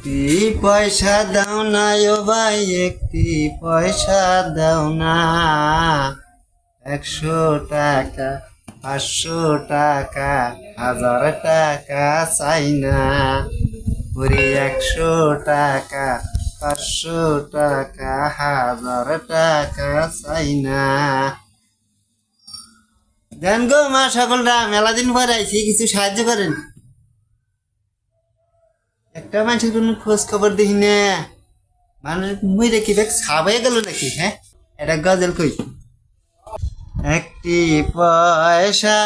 একটি পয়সা দাও না ও ভাই, একটি পয়সা দাও না। 100 টাকা, 500 টাকা, 1000 টাকা চাই না। ওরে 100 টাকা, 500 টাকা, 1000 টাকা চাই না। দেন গো মা সকলরা, মেলা দিন পর আইছি, কিছু সাহায্য করেন। একটা মানুষের কোনো খোঁজ খবর দেখি না, মানুষ মুই দেখি দেখ ছাবাই গেল নাকি। হ্যাঁ, এটা গজল কই। একটি পয়সা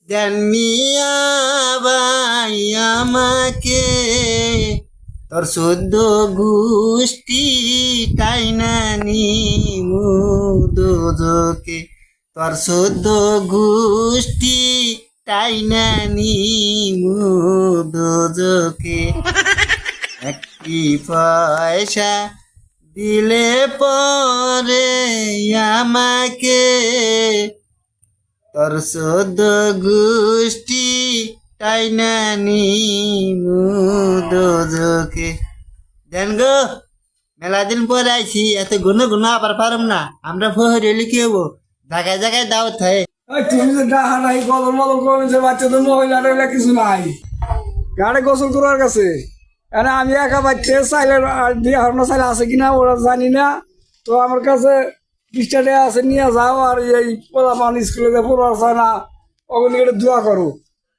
দেন মিয়া ভাই আমাকে, তোর 14 গোষ্ঠী টাইনা নিমু দোজকে, তোর 14 গোষ্ঠী টাইনা নিমু দোজকে। একটি পয়সা দিলে পরে আমাকে, তোর 14 গোষ্ঠী টাইনা নিমু দোজকে। দেন গো, মেলা দিন পরে আইছি, এত গুনো গুনো আবার পারম না। আমরা ফহরে লিখে হবো, জায়গায় জায়গায় দাওয়াত হয়। তুমি যে ডাহা নাই গদর মদর করে যে বাচ্চাদের মহিলা টহিলা কিছু নাই গাড়ি গোসল করার কাছে। আমি একা বাচ্চা চাইলে দিয়ে হারনা চাইলে আছে কিনা ওরা জানি না। তো আমার কাছে 20 টাকা আছে, নিয়ে যাও। আর এই পোলা মানুষ স্কুলে যে পড়ার চায় না, ওগুলি এটা দোয়া করো।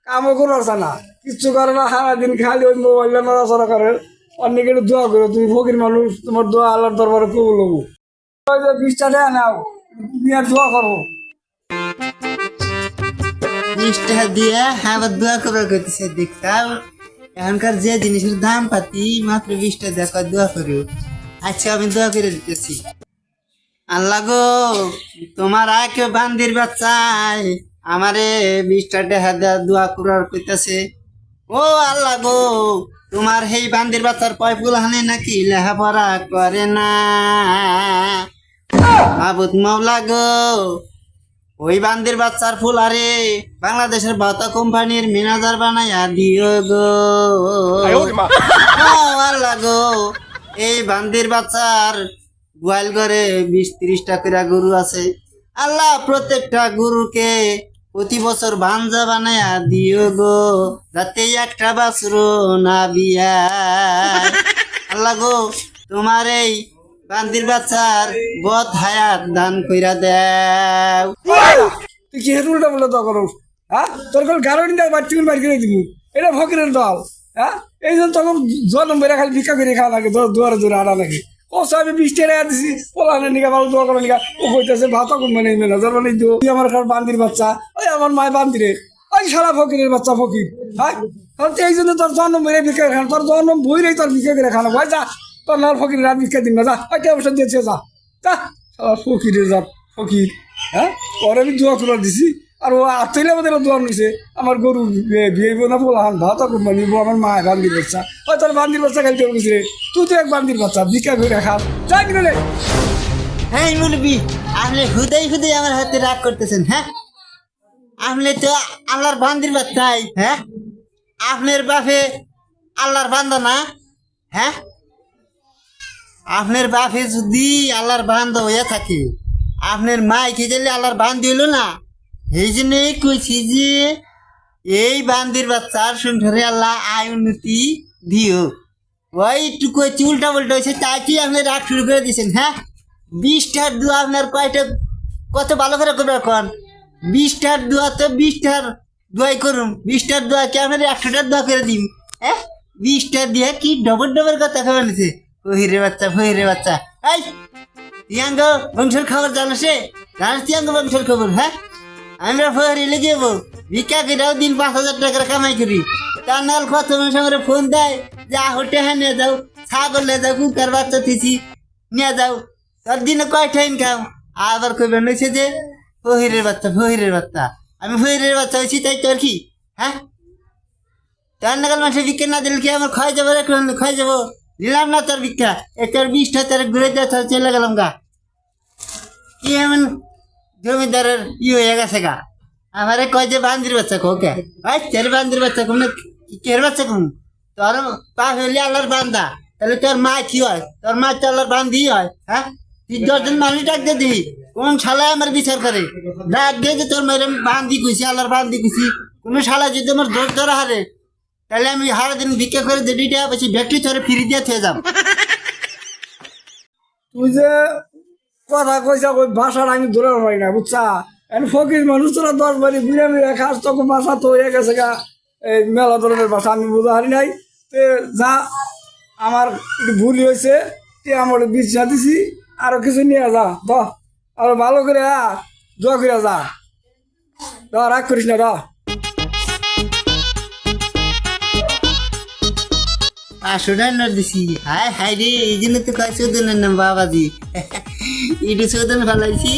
কামও করার চায় না, কিচ্ছু করে না, সারাদিন খালি ওই মোবাইলে নড়াচড়া করে। অনেক একটু দোয়া করো, তুমি ফকির মানুষ, তোমার দোয়া আল্লাহর দরবারে কবুল হবো। ওই যে 20 টাকা নাও, নিয়ে দোয়া করো। 20 টাকা দিয়া আবার দোয়া করার করতেছে। দেখতাম এখনকার যে জিনিসের দাম পাতি, মাত্র 20 টাকা দেখা দোয়া করো। আচ্ছা, আমি দোয়া করে দিতেছি। আল্লাহ গো, তোমার আকে বান্দির বাচ্চায় আমারে 20 টাকা দেওয়া দোয়া করার করতেছে। ও আল্লাহ গো, তোমার সেই বান্দির বাচ্চার পয়পুল হানে নাকি লেখাপড়া করে না। মাবুদ মাওলা গো, ওই বান্দির বাচ্চার ফুল আরে বাংলাদেশের বাতা কোম্পানির ম্যানেজার বানাইয়া দিও গো। আল্লাহ গো, এই বান্দির বাচ্চার গোয়াল ঘরে 20-30টা করে গরু আছে। আল্লাহ, প্রত্যেকটা গরুকে প্রতি বছর ভাঞ্জা বানাইয়া দিও গো, যাতে একটা বাছুরও না বিয়া। আল্লাহ গো, তোমার এই বান্দির বাচ্চার বদ হায়াত দান কইরা দেও। তুই কি হেতু উল্টা বলে দোয়া করো? হ্যাঁ, তোর কোন গাড়ি দেয় বাচ্চা বাড়ি করে দিবি, এটা ফকিরের দল। হ্যাঁ, এই জন্য তখন জন্ম বেড়ে খালি ভিক্ষা করে খাওয়া লাগে, দুয়ারে দুয়ারে আনা লাগে। ও সাহেব 20 টাকা দিছি, পোলানের নিকা ভালো দোয়া করার নিকা। ও কইতেছে ভাত মানে ম্যানেজার মানে তুই আমার বান্দির বাচ্চা, ওই আমার মায় বান্দিরে, ওই সারা ফকিরের বাচ্চা ফকির। হ্যাঁ, এই জন্য তোর জন্ম বেড়ে ভিক্ষা খান, তোর জন্ম বইরেই তোর ভিক্ষা করে খানো। ভাই যা, তোর নার ফকির রাত ভিক্ষা দিন না, যা ওইটা অবস্থা দিয়েছে, যা যা ফকিরের যা ফকির। হ্যাঁ, ওর আমি দোয়া করে দিছি। আর ও আত্মীয় আমাদের দোয়া নিছে, আমার গরু বিয়ে না পোলাহান ভাত মানে আমার মায়ের বান্দির বাচ্চা। ওই তোর বান্দির বাচ্চা খাইতে বলছি রে, তুই তো এক বান্দির বাচ্চা, ভিক্ষা করে খাস, যাই কিনে রে। হ্যাঁ মুরবি, আপনি হুদাই হুদাই আমার হাতে রাগ করতেছেন। হ্যাঁ, আপনি তো আল্লাহর বান্দির বাচ্চাই। হ্যাঁ, আপনার বাপে আল্লাহর বান্দা না। হ্যাঁ, আপনার বাপে যদি আল্লাহর বান্দা হইয়া থাকে, আপনার মাই কে গেলে আল্লাহর বান্দি হইল না। এই জন্যই কইছি যে এই বান্দির বাচ্চার সংসারে আল্লাহ আয় উন্নতি দিও। ওই একটু কইছি উল্টা উল্টা হয়েছে, তাই কি আপনি রাগ শুরু করে দিয়েছেন। হ্যাঁ, 20 টাকার দোয়া আপনার কয়টা কত ভালো করে করবে এখন। 20 টাকার দোয়া তো 20 টাকার দোয়াই করুন। 20 টাকার দোয়া কি আপনার 100 টাকার দোয়া করে দিন। হ্যাঁ, 20 টাকা দিয়ে কি ডবল ডবল কথা খাবার নিছে। ফহিরে বাচ্চা, ফহিরে বাচ্চা। এই তিয়াঙ্গ বংশের খবর জানো সে, জানিস তিয়াঙ্গ বংশের খবর। হ্যাঁ, আমরা ফহরে লেগে যাবো, ভিক্ষা করেও দিন 5000 টাকার কামাই করি। তার নাল কত মানুষ আমার ফোন দেয় যে হোটে হ্যাঁ নিয়ে যাও, ছাগল নিয়ে যাও, কুকার বাচ্চা থিছি নিয়ে যাও, তোর দিনে কয়টা ইনকাম। আবার কইবেন হয়েছে যে ফহিরের বাচ্চা, ফহিরের বাচ্চা। আমি ফহিরের বাচ্চা হয়েছি তাই তোর কি। হ্যাঁ, তার নাগাল মানুষের ভিক্ষা না দিলে কি আমার খাই যাবো, খাই যাবো। দিলাম না তোর ভিক্ষা, এ তোর 20 টাকা তোর ঘুরে দিয়ে চলে গেলাম গা। কি এমন জমিদারের হয়ে গেছে গা। আমারে কয় যে বান্দির বাচ্চা কোকে, ভাই তের বান্দির বাচ্চা কোন কের বাচ্চা কোন। তোর বাপ হইলে আল্লাহর বান্দা, তাহলে তোর মা কি হয়? তোর মা তো আল্লাহর বান্দি হয়। হ্যাঁ, তুই 10 জন মানুষ ডাক দিয়ে দিই, কোন শালায় আমার বিচার করে? ডাক দিয়ে যে তোর মেয়ের আমি বান্দি কইছি, আল্লাহর বান্দি কইছি, কোন শালা যদি আমার দোষ ধরা হারে, তাহলে আমি হারা দিন ভিক্ষা করে দেড়ি টাকা পাচ্ছি, ব্যক্তি তোরে ফিরি দিয়ে থয়ে যাব। তুই যে কথা কইছা ওই ভাষাটা আমি ধরে পাই না, বুঝছা? এখন ফকির মানুষ তোরা 10 বাড়ি ঘুরে মিলে খাস, তখন ভাষা তো হয়ে গেছে গা এই মেলা ধরনের ভাষা আমি বুঝতে পারি নাই। তে যা আমার একটু ভুল হয়েছে, তে আমার বিশ্বাস দিছি, আরো কিছু নিয়ে যা দ, আরো ভালো করে দোয়া করে যা, রাগ করিস না রা। 500 টাকা নোট দিছি। হায় হায় রে, এই জন্য তো কয় চোদনের নাম বাবাজি। ইটু চোদন ফেলাইছি,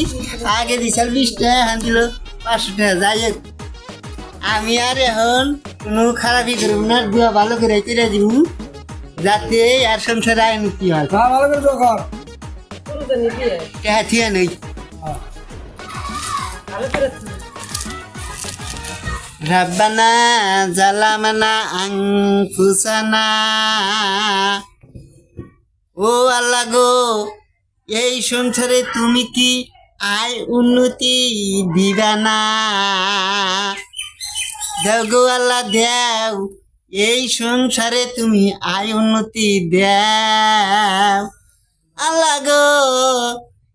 আগে দিছাল 20 টাকা, হান দিল 500 টাকা। যাই হোক, আমি আর এখন কোনো খারাপই করব না, দুয়া ভালো করে করে দিব, যাতে আর সংসারে আয় উন্নতি হয়। যা ভালো করে দোয়া কর। টাকা থিয়া নেই। রাব্বানা জালামানা আনফুসানা, ও আল্লাহ গো, এই সংসারে তুমি কি আয় উন্নতি দিবা না? দেও গো আল্লাহ দেও, এই সংসারে তুমি আয় উন্নতি দেও। আল্লাহ গো,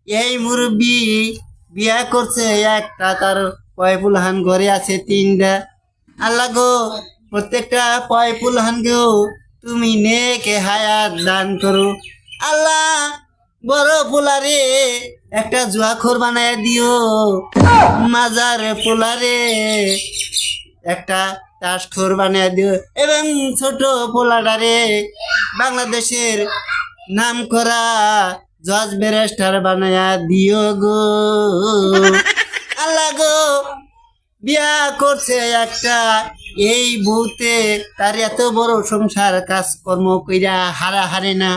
এই মুরব্বি বিয়া করছে একটা, তার পয়পুলহান ঘরে আছে 3টা। আল্লাহ গো, প্রত্যেকটা পয়পুলহান গো তুমি নেকে হায়াত দান করো। আল্লাহ, বড় পোলারে একটা জুয়াখোর বানায় দিও, মাজার পোলারে একটা তাসখোর বানায় দিও, এবং ছোট পোলাটারে বাংলাদেশের নাম করা জজ ব্যারিস্টার বানায়া দিও গো। আল্লাহ গো, বিয়া করছে একটা, এই বউতে তার এত বড় সংসার কাজকর্ম কইরা হারে না,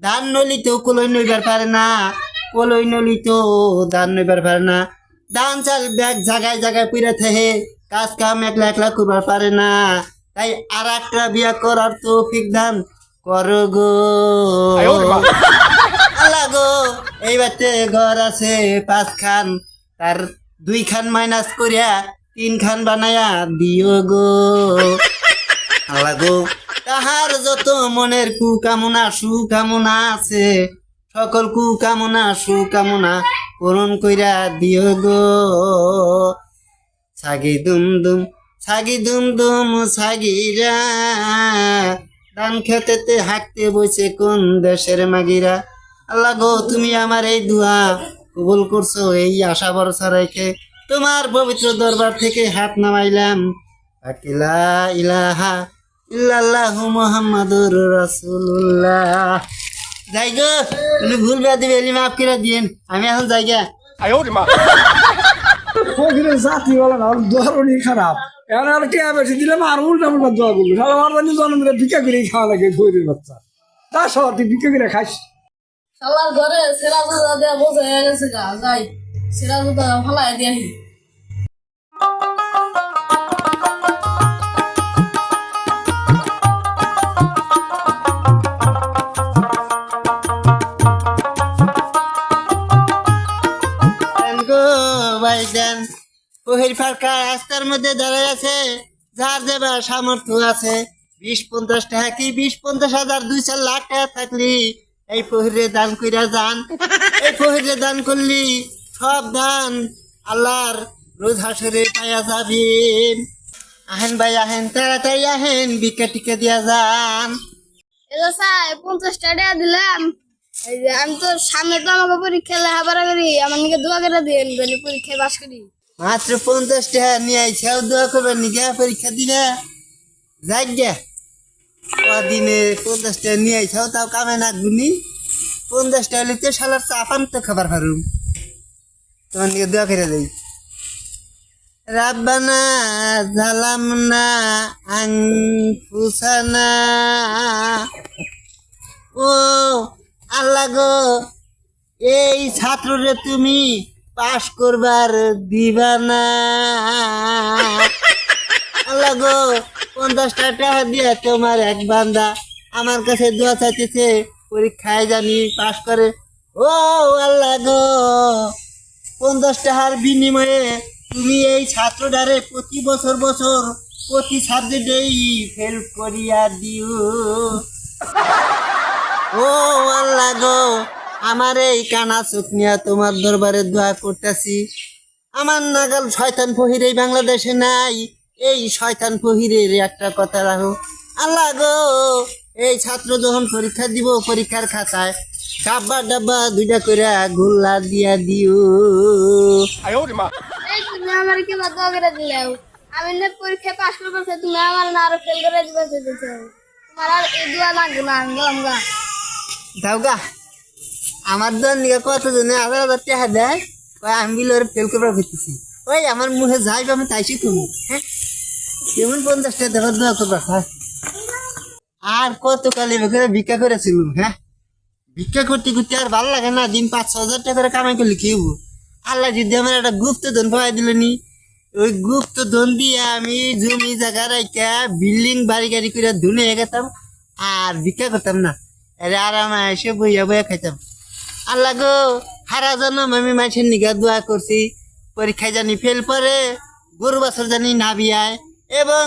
ধান নলিতেও কলই নইবার পারে না, কলই নলিতেও ধান নইবার পারে না, ধান চাল ব্যাগ জায়গায় জায়গায় পুরা থাকে, কাজ কাম একলা একলা করবার পারে না। তাই আর একটা বিয়া করার তৌফিক দান করো গো। আল্লাহ গো, এই বাড়িতে ঘর আছে 5 খান, তার 2 খান মাইনাস করিয়া 3 খান বানায়া দিও গো। আল্লাহ গো, তাহার যত মনের কুকামনা সুকামনা আছে, সকল কুকামনা সুকামনা পূরণ কইরা দিও গো। ছাগি দুম দুম ছাগি দুম দুম ছাগিরা, ধান খেতেতে হাঁকতে বসে কোন দেশের মাগিরা। আল্লাহ গো, তুমি আমার এই দুয়া কবুল করছো, এই আশা ভরসা রেখে তোমার পবিত্র দরবার থেকে হাত নামাইলাম। লা ইলাহা ইল্লাল্লাহু মুহাম্মাদুর রাসূলুল্লাহ। যাই গো, তুমি ভুল বাদি বেলি মাফ করে দিয়েন, আমি এখন যাই গা। ফকিরের জাতি বলে না, ধরনই খারাপ। এখন আর টিয়া বেশি দিলাম আর উল্টা উল্টা দোয়া করলো, সারা মারবানি জন্মের ভিক্ষা করে খাওয়া লাগে ফকিরের বাচ্চা। তা সব তুই ভিক্ষা করে খাইস। শালার ঘরে সেরা জুতা দেয়া বোঝা হয়ে গেছে গা, যাই সেরা জুতা ফালাই দিয়ে গো ভাইজান, ওহির ফাঁকা রাস্তার মধ্যে দাঁড়ায় আছে, যার দেবার সামর্থ্য আছে 20-50 টাকা কি 20-50,000 2-4 লাখ টাকা থাকলি এই ফহিরে দান কইরা যান। এই ফহিরে দান করলি সব দান আল্লাহর রোজ হাসরে পাইয়া যাবেন। আহেন ভাই আহেন, তাড়াতাড়ি আহেন, ভিক্ষা টিকা দিয়া যান। এটা স্যার 50 টাকা দিলাম। এই যে আমি তো সামনে তো আমাকে পরীক্ষা লেখাপড়া করি, আমার নিকে দোয়া করে দিন বলে পরীক্ষায় পাস করি। মাত্র 50 টাকা নিয়ে আইসাও দোয়া করবেন নিকা পরীক্ষা দিলে যাই গে। কদিনে 50 টাকা নিয়ে আইসাও তাও কামে না গুনি। 50 টাকা লিখতে শালার চাপান তো খাবার পারুম, তোমার নিকে দোয়া করে দেই। রাব্বানা জালামনা আনফুসানা, ও আল্লাহ গো, এই ছাত্ররে তুমি পাশ করবার দিবা না। আল্লাহ গো, 50টা টাকা দিয়ে তোমার এক বান্দা আমার কাছে দোয়া চাইতেছে পরীক্ষায় জানি পাশ করে। ও আল্লাহ গো, 50 টাকার বিনিময়ে তুমি এই ছাত্রটারে প্রতি বছর প্রতি সাবজেক্টেই ফেল করিয়া দিও। ও আল্লাহ গো, আমার এই কানা চোখ নিয়ে তোমার দরবারে দোয়া করতেছি। আমার নাগাল শয়তান ফহির এই বাংলাদেশে নাই, এই শয়তান ফহিরের একটা কথা রাখো। আল্লাহ গো, এই ছাত্র যখন পরীক্ষা দিব পরীক্ষার খাতায় ডাব্বা ডাব্বা 2টা করে গোল্লা দিয়া দিও। এই তুমি আমার কি বাদ করে দিলাও, আমি না পরীক্ষায় পাশ করবো, তুমি আমার না আরো ফেল করে দিবে চাইতেছো। তোমার আর এই দোয়া লাগবে না, আমি গেলাম গা। যাও গা, আমার দল নিয়ে কতজনে 1000 টাকা দেয়, কয় আমি বিলে ফেল করবার হইতেছি। ওই আমার মুখে যাইবে আমি তাইছি তুমি, হ্যাঁ কেমন 50 টাকা দেবার দোয়া করবা। হ্যাঁ আর কত কালি করে ভিক্ষা করেছিল। হ্যাঁ ভিক্ষা করতে করতে আর ভালো লাগে না, দিন 5-6 হাজার টাকা করে কামাই করলে কি হবো। আল্লাহ যদি আমার একটা গুপ্ত ধন পাই দিল নি, ওই গুপ্ত ধন দিয়ে আমি জমি জায়গা রাইকা বিল্ডিং বাড়ি গাড়ি করে ধুনে গেতাম আর ভিক্ষা করতাম না, আরে আরামে এসে বইয়া বইয়া খাইতাম। আল্লাহ গো, হারা জন্ম আমি মানুষের নিগা দোয়া করছি পরীক্ষায় জানি ফেল পরে, গরু বাছর জানি না বিয়ায় এবং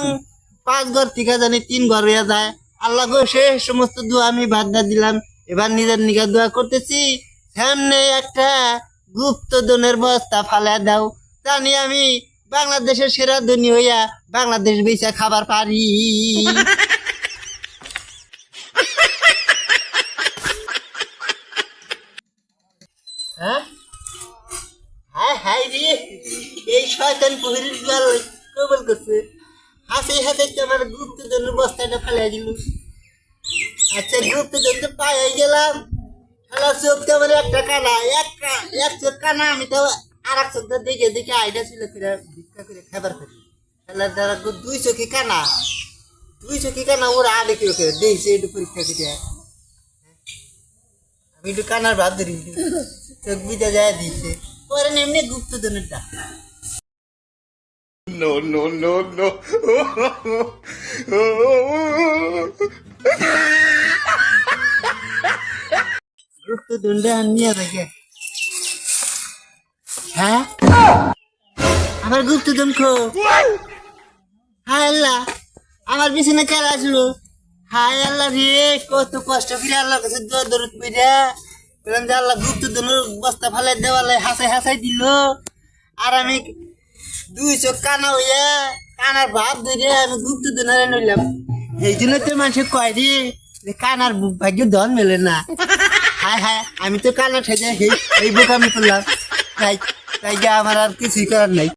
5 ঘর থেকে জানি 3 ঘর হইয়া যায়। আল্লাহ গো, সে সমস্ত দোয়া আমি বাদ দিলাম, এবার নিজের নিগা দোয়া করতেছি সামনে একটা গুপ্ত ধনের বস্তা ফালা দাও, জানি আমি বাংলাদেশের সেরা ধনী হইয়া বাংলাদেশ বেচা খাবার পারি। হ্যাঁ হায় হায় রে, এই শয়তান পহিরের জল কবল করছে। হাসে হাসে আমার গুপ্ত ধনের বস্তাটা ফালাই দিল। আচ্ছা গুপ্ত ধন তো পাই গেলাম, খেলা চোখ তো আমার একটা কানা, এক চোখ কানা, আমি তো আর এক চোখটা দেখে দেখে আইডা ছিল ফিরে ভিক্ষা করে খাবার খাবি। খেলার দ্বারা 2 চোখে কানা, 2 চোখে কানা ওরা আগে কেউ কেউ দিয়েছে একটু পরীক্ষা করে। আমি একটু কানার ভাব ধরি, চোখ বুঝা যায় দিয়েছে পরে এমনি গুপ্ত ধনের ডাক। No, no, no, no. গুপ্ত ধনটা নিয়ে থাকে। হ্যাঁ আমার গুপ্ত ধন খো। হায় আল্লাহ, আমার পিছনে কারা আসলো। হায় আল্লাহ রে, কত কষ্ট করে আল্লাহর কাছে দোয়া দরুদ কইরা বললাম যে আল্লাহ গুপ্ত ধনের বস্তা ফালাই দেওয়ালে হাসাই হাসাই দিল, আর আমি 2 চোখ কানা হইয়া কানার ভাব ধরে আমি গুপ্ত ধনারে নইলাম। এই জন্য তো মানুষে কয় রে যে কানার ভাগ্য ধন মেলে না। হায় হায়, আমি তো কানা ঠেজে এই বোকামি করলাম, তাই তাই আমার আর কিছুই করার নাই।